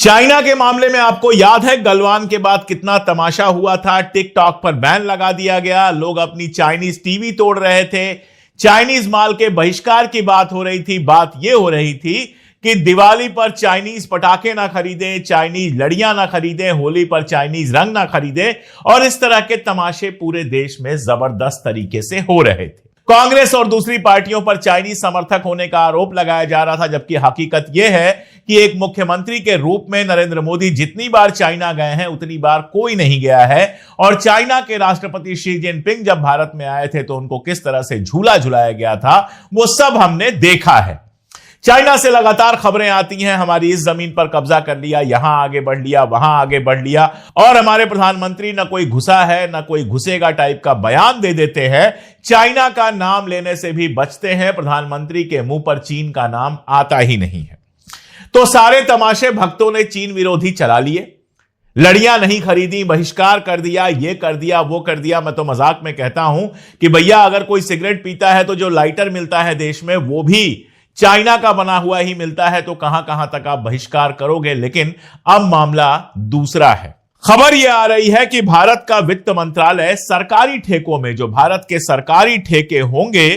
China के मामले में आपको याद है गलवान के बाद कितना तमाशा हुआ था। टिकटॉक पर बैन लगा दिया गया, लोग अपनी चाइनीज टीवी तोड़ रहे थे, चाइनीज माल के बहिष्कार की बात हो रही थी। बात यह हो रही थी कि दिवाली पर चाइनीज पटाखे ना खरीदें, चाइनीज लड़ियां ना खरीदें, होली पर चाइनीज रंग ना खरीदें, और इस तरह के तमाशे पूरे देश में जबरदस्त तरीके से हो रहे थे। कांग्रेस और दूसरी पार्टियों पर चाइनीज समर्थक होने का आरोप लगाया जा रहा था, जबकि हकीकत यह है कि एक मुख्यमंत्री के रूप में नरेंद्र मोदी जितनी बार चाइना गए हैं उतनी बार कोई नहीं गया है। और चाइना के राष्ट्रपति शी जिनपिंग जब भारत में आए थे तो उनको किस तरह से झूला झुलाया गया था वो सब हमने देखा है। चाइना से लगातार खबरें आती हैं, हमारी इस जमीन पर कब्जा कर लिया, यहां आगे बढ़ लिया, वहां आगे बढ़ लिया, और हमारे प्रधानमंत्री न कोई घुसा है न कोई घुसेगा टाइप का बयान दे देते हैं। चाइना का नाम लेने से भी बचते हैं, प्रधानमंत्री के मुंह पर चीन का नाम आता ही नहीं है। तो सारे तमाशे भक्तों ने चीन विरोधी चला लिए, लड़ियां नहीं खरीदी, बहिष्कार कर दिया, ये कर दिया, वो कर दिया। मैं तो मजाक में कहता हूं कि भैया अगर कोई सिगरेट पीता है तो जो लाइटर मिलता है देश में वो भी चाइना का बना हुआ ही मिलता है, तो कहां कहां तक आप बहिष्कार करोगे। लेकिन अब मामला दूसरा है। खबर यह आ रही है कि भारत का वित्त मंत्रालय सरकारी ठेकों में, जो भारत के सरकारी ठेके होंगे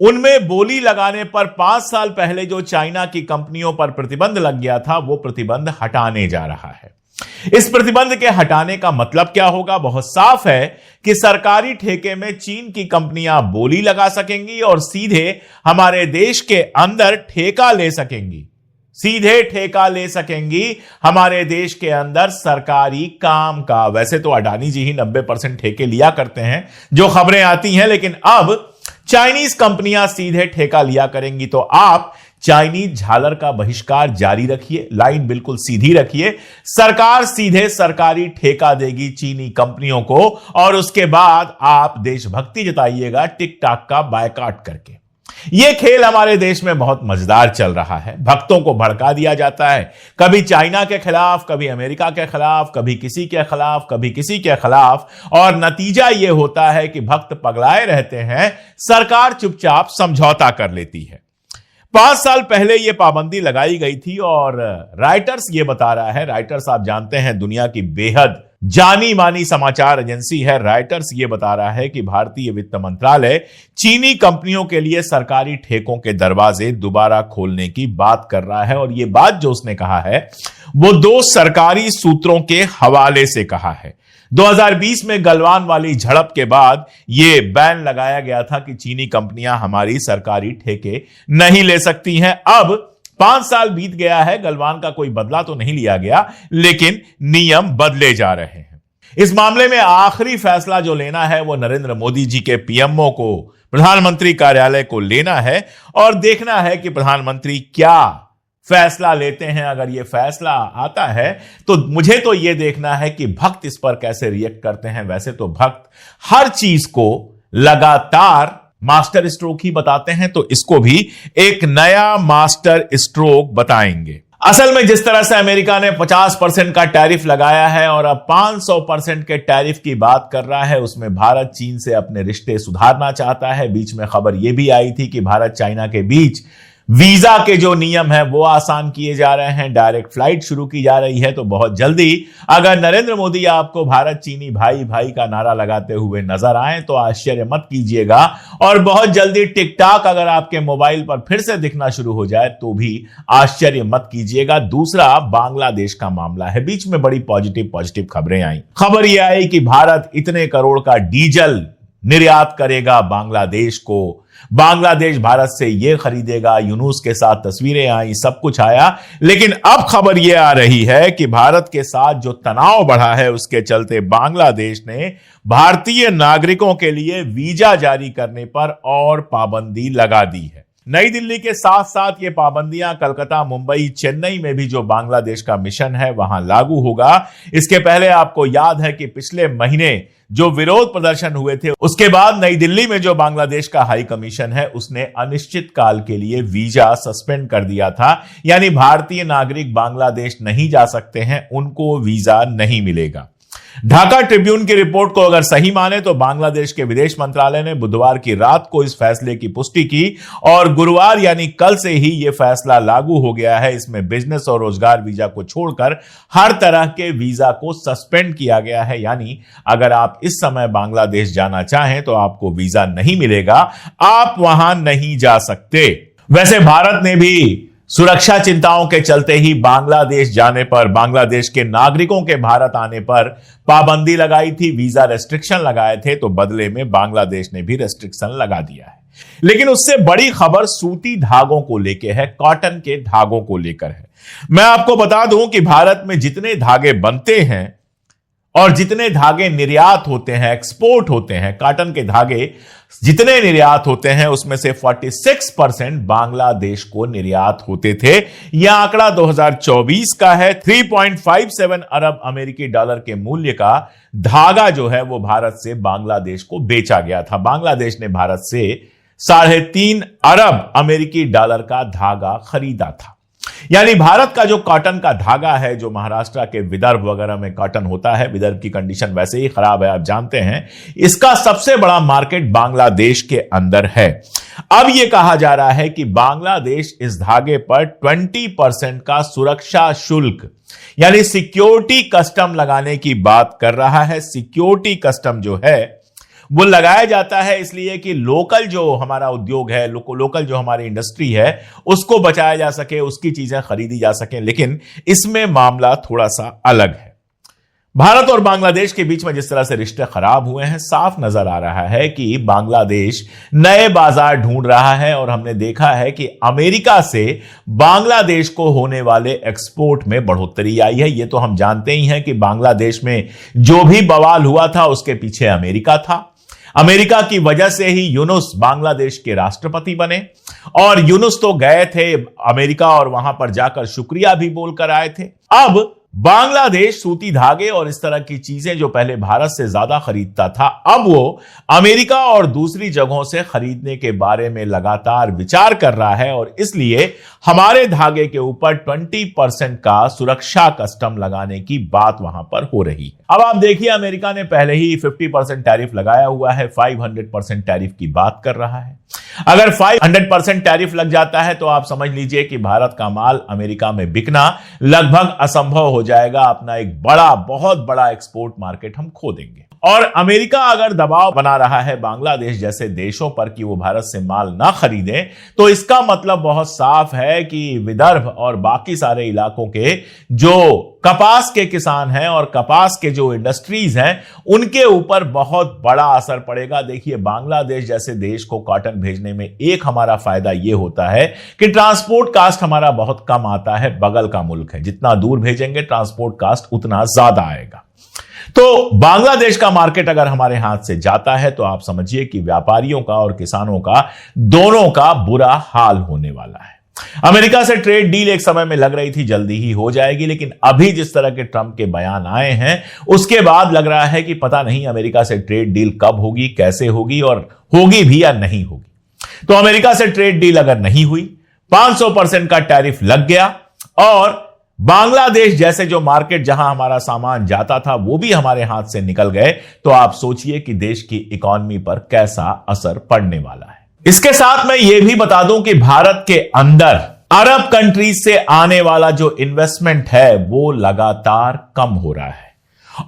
उनमें बोली लगाने पर 5 साल पहले जो चाइना की कंपनियों पर प्रतिबंध लग गया था वो प्रतिबंध हटाने जा रहा है। इस प्रतिबंध के हटाने का मतलब क्या होगा? बहुत साफ है कि सरकारी ठेके में चीन की कंपनियां बोली लगा सकेंगी और सीधे हमारे देश के अंदर ठेका ले सकेंगी, सीधे ठेका ले सकेंगी हमारे देश के अंदर सरकारी काम का। वैसे तो अडानी जी ही 90% ठेके लिया करते हैं जो खबरें आती हैं, लेकिन अब चाइनीज कंपनियां सीधे ठेका लिया करेंगी। तो आप चाइनीज झालर का बहिष्कार जारी रखिए, लाइन बिल्कुल सीधी रखिए, सरकार सीधे सरकारी ठेका देगी चीनी कंपनियों को, और उसके बाद आप देशभक्ति जताइएगा टिकटॉक का बायकॉट करके। यह खेल हमारे देश में बहुत मजेदार चल रहा है। भक्तों को भड़का दिया जाता है, कभी चाइना के खिलाफ, कभी अमेरिका के खिलाफ, कभी किसी के खिलाफ, कभी किसी के खिलाफ, और नतीजा यह होता है कि भक्त पगलाए रहते हैं, सरकार चुपचाप समझौता कर लेती है। 5 साल पहले यह पाबंदी लगाई गई थी और राइटर्स ये बता रहा है, राइटर्स आप जानते हैं दुनिया की बेहद जानी मानी समाचार एजेंसी है, राइटर्स ये बता रहा है कि भारतीय वित्त मंत्रालय चीनी कंपनियों के लिए सरकारी ठेकों के दरवाजे दोबारा खोलने की बात कर रहा है। और यह बात जो उसने कहा है वो 2 सरकारी सूत्रों के हवाले से कहा है। 2020 में गलवान वाली झड़प के बाद यह बैन लगाया गया था कि चीनी कंपनियां हमारी सरकारी ठेके नहीं ले सकती हैं। अब 5 साल बीत गया है, गलवान का कोई बदला तो नहीं लिया गया, लेकिन नियम बदले जा रहे हैं। इस मामले में आखिरी फैसला जो लेना है वो नरेंद्र मोदी जी के पीएमओ को, प्रधानमंत्री कार्यालय को लेना है, और देखना है कि प्रधानमंत्री क्या फैसला लेते हैं। अगर यह फैसला आता है तो मुझे तो यह देखना है कि भक्त इस पर कैसे रिएक्ट करते हैं। वैसे तो भक्त हर चीज को लगातार मास्टर स्ट्रोक ही बताते हैं, तो इसको भी एक नया मास्टर स्ट्रोक बताएंगे। असल में जिस तरह से अमेरिका ने 50% का टैरिफ लगाया है और अब 500% के टैरिफ की बात कर रहा है, उसमें भारत चीन से अपने रिश्ते सुधारना चाहता है। बीच में खबर यह भी आई थी कि भारत चाइना के बीच वीजा के जो नियम है वो आसान किए जा रहे हैं, डायरेक्ट फ्लाइट शुरू की जा रही है। तो बहुत जल्दी अगर नरेंद्र मोदी आपको भारत चीनी भाई भाई का नारा लगाते हुए नजर आए तो आश्चर्य मत कीजिएगा, और बहुत जल्दी टिकटॉक अगर आपके मोबाइल पर फिर से दिखना शुरू हो जाए तो भी आश्चर्य मत कीजिएगा। दूसरा बांग्लादेश का मामला है, बीच में बड़ी पॉजिटिव खबरें आई। खबर यह आई कि भारत इतने करोड़ का डीजल निर्यात करेगा बांग्लादेश को, बांग्लादेश भारत से यह खरीदेगा। यूनुस के साथ तस्वीरें आई, सब कुछ आया, लेकिन अब खबर यह आ रही है कि भारत के साथ जो तनाव बढ़ा है उसके चलते बांग्लादेश ने भारतीय नागरिकों के लिए वीजा जारी करने पर और पाबंदी लगा दी है। नई दिल्ली के साथ साथ ये पाबंदियां कलकत्ता, मुंबई, चेन्नई में भी जो बांग्लादेश का मिशन है वहां लागू होगा। इसके पहले आपको याद है कि पिछले महीने जो विरोध प्रदर्शन हुए थे उसके बाद नई दिल्ली में जो बांग्लादेश का हाई कमीशन है उसने अनिश्चित काल के लिए वीजा सस्पेंड कर दिया था, यानी भारतीय नागरिक बांग्लादेश नहीं जा सकते हैं, उनको वीजा नहीं मिलेगा। ढाका ट्रिब्यून की रिपोर्ट को अगर सही माने तो बांग्लादेश के विदेश मंत्रालय ने बुधवार की रात को इस फैसले की पुष्टि की और गुरुवार यानी कल से ही यह फैसला लागू हो गया है। इसमें बिजनेस और रोजगार वीजा को छोड़कर हर तरह के वीजा को सस्पेंड किया गया है। यानी अगर आप इस समय बांग्लादेश जाना चाहें तो आपको वीजा नहीं मिलेगा, आप वहां नहीं जा सकते। वैसे भारत ने भी सुरक्षा चिंताओं के चलते ही बांग्लादेश जाने पर, बांग्लादेश के नागरिकों के भारत आने पर पाबंदी लगाई थी, वीजा रेस्ट्रिक्शन लगाए थे, तो बदले में बांग्लादेश ने भी रेस्ट्रिक्शन लगा दिया है। लेकिन उससे बड़ी खबर सूती धागों को लेकर है, कॉटन के धागों को लेकर है। मैं आपको बता दूं कि भारत में जितने धागे बनते हैं और जितने धागे निर्यात होते हैं, एक्सपोर्ट होते हैं, कॉटन के धागे जितने निर्यात होते हैं उसमें से 46% बांग्लादेश को निर्यात होते थे। यह आंकड़ा 2024 का है। 3.57 अरब अमेरिकी डॉलर के मूल्य का धागा जो है वो भारत से बांग्लादेश को बेचा गया था। बांग्लादेश ने भारत से 3.5 अरब अमेरिकी डॉलर का धागा खरीदा था। यानी भारत का जो कॉटन का धागा है, जो महाराष्ट्र के विदर्भ वगैरह में कॉटन होता है, विदर्भ की कंडीशन वैसे ही खराब है, आप जानते हैं, इसका सबसे बड़ा मार्केट बांग्लादेश के अंदर है। अब यह कहा जा रहा है कि बांग्लादेश इस धागे पर 20% का सुरक्षा शुल्क यानी सिक्योरिटी कस्टम लगाने की बात कर रहा है। सिक्योरिटी कस्टम जो है वो लगाया जाता है इसलिए कि लोकल जो हमारा उद्योग है, लोकल जो हमारी इंडस्ट्री है, उसको बचाया जा सके, उसकी चीजें खरीदी जा सके। लेकिन इसमें मामला थोड़ा सा अलग है। भारत और बांग्लादेश के बीच में जिस तरह से रिश्ते खराब हुए हैं, साफ नजर आ रहा है कि बांग्लादेश नए बाजार ढूंढ रहा है। और हमने देखा है कि अमेरिका से बांग्लादेश को होने वाले एक्सपोर्ट में बढ़ोतरी आई है। यह तो हम जानते ही हैं कि बांग्लादेश में जो भी बवाल हुआ था उसके पीछे अमेरिका था। अमेरिका की वजह से ही यूनुस बांग्लादेश के राष्ट्रपति बने और यूनुस तो गए थे अमेरिका और वहां पर जाकर शुक्रिया भी बोलकर आए थे। अब बांग्लादेश सूती धागे और इस तरह की चीजें जो पहले भारत से ज्यादा खरीदता था, अब वो अमेरिका और दूसरी जगहों से खरीदने के बारे में लगातार विचार कर रहा है और इसलिए हमारे धागे के ऊपर 20% का सुरक्षा कस्टम लगाने की बात वहां पर हो रही है। अब आप देखिए, अमेरिका ने पहले ही 50% टैरिफ लगाया हुआ है, 500% टैरिफ की बात कर रहा है। अगर 500% टैरिफ लग जाता है तो आप समझ लीजिए कि भारत का माल अमेरिका में बिकना लगभग असंभव हो जाएगा। अपना एक बहुत बड़ा एक्सपोर्ट मार्केट हम खो देंगे। और अमेरिका अगर दबाव बना रहा है बांग्लादेश जैसे देशों पर कि वो भारत से माल ना खरीदें, तो इसका मतलब बहुत साफ है कि विदर्भ और बाकी सारे इलाकों के जो कपास के किसान हैं और कपास के जो इंडस्ट्रीज हैं, उनके ऊपर बहुत बड़ा असर पड़ेगा। देखिए, बांग्लादेश जैसे देश को कॉटन भेजने में एक हमारा फायदा यह होता है कि ट्रांसपोर्ट कास्ट हमारा बहुत कम आता है। बगल का मुल्क है, जितना दूर भेजेंगे ट्रांसपोर्ट कास्ट उतना ज्यादा आएगा। तो बांग्लादेश का मार्केट अगर हमारे हाथ से जाता है तो आप समझिए कि व्यापारियों का और किसानों का दोनों का बुरा हाल होने वाला है। अमेरिका से ट्रेड डील एक समय में लग रही थी जल्दी ही हो जाएगी, लेकिन अभी जिस तरह के ट्रंप के बयान आए हैं उसके बाद लग रहा है कि पता नहीं अमेरिका से ट्रेड डील कब होगी, कैसे होगी और होगी भी या नहीं होगी। तो अमेरिका से ट्रेड डील अगर नहीं हुई, 500% का टैरिफ लग गया और बांग्लादेश जैसे जो मार्केट जहां हमारा सामान जाता था वो भी हमारे हाथ से निकल गए, तो आप सोचिए कि देश की इकोनॉमी पर कैसा असर पड़ने वाला है। इसके साथ मैं यह भी बता दूं कि भारत के अंदर अरब कंट्रीज से आने वाला जो इन्वेस्टमेंट है वो लगातार कम हो रहा है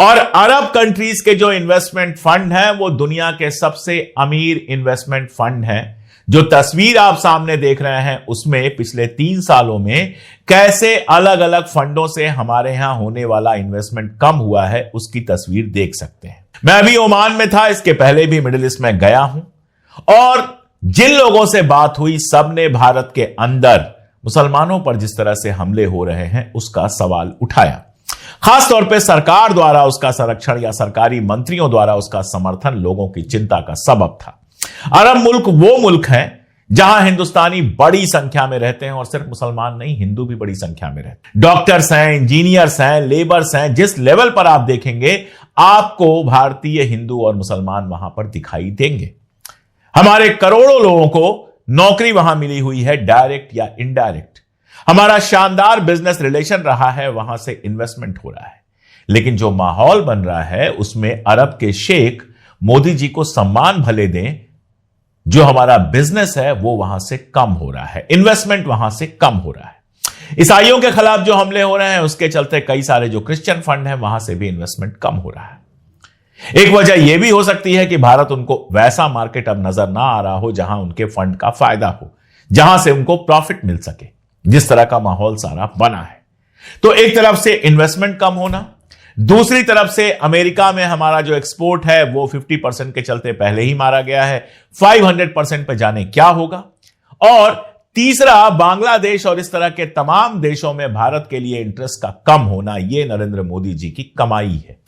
और अरब कंट्रीज के जो इन्वेस्टमेंट फंड है वो दुनिया के सबसे अमीर इन्वेस्टमेंट फंड है। जो तस्वीर आप सामने देख रहे हैं उसमें पिछले 3 सालों में कैसे अलग अलग फंडों से हमारे यहां होने वाला इन्वेस्टमेंट कम हुआ है उसकी तस्वीर देख सकते हैं। मैं अभी ओमान में था, इसके पहले भी मिडिल ईस्ट में गया हूं और जिन लोगों से बात हुई सबने भारत के अंदर मुसलमानों पर जिस तरह से हमले हो रहे हैं उसका सवाल उठाया। खासतौर पर सरकार द्वारा उसका संरक्षण या सरकारी मंत्रियों द्वारा उसका समर्थन लोगों की चिंता का सबब था। अरब मुल्क वो मुल्क हैं जहां हिंदुस्तानी बड़ी संख्या में रहते हैं और सिर्फ मुसलमान नहीं, हिंदू भी बड़ी संख्या में रहते हैं। डॉक्टर्स हैं, इंजीनियर्स हैं, लेबर्स हैं, जिस लेवल पर आप देखेंगे आपको भारतीय हिंदू और मुसलमान वहां पर दिखाई देंगे। हमारे करोड़ों लोगों को नौकरी वहां मिली हुई है, डायरेक्ट या इनडायरेक्ट। हमारा शानदार बिजनेस रिलेशन रहा है, वहां से इन्वेस्टमेंट हो रहा है। लेकिन जो माहौल बन रहा है उसमें अरब के शेख मोदी जी को सम्मान भले दें, जो हमारा बिजनेस है वो वहां से कम हो रहा है, इन्वेस्टमेंट वहां से कम हो रहा है। ईसाइयों के खिलाफ जो हमले हो रहे हैं उसके चलते कई सारे जो क्रिश्चियन फंड हैं वहां से भी इन्वेस्टमेंट कम हो रहा है। एक वजह यह भी हो सकती है कि भारत उनको वैसा मार्केट अब नजर ना आ रहा हो जहां उनके फंड का फायदा हो, जहां से उनको प्रॉफिट मिल सके, जिस तरह का माहौल सारा बना है। तो एक तरफ से इन्वेस्टमेंट कम होना, दूसरी तरफ से अमेरिका में हमारा जो एक्सपोर्ट है वो 50% के चलते पहले ही मारा गया है, 500% पे जाने क्या होगा। और तीसरा, बांग्लादेश और इस तरह के तमाम देशों में भारत के लिए इंटरेस्ट का कम होना, यह नरेंद्र मोदी जी की कमाई है।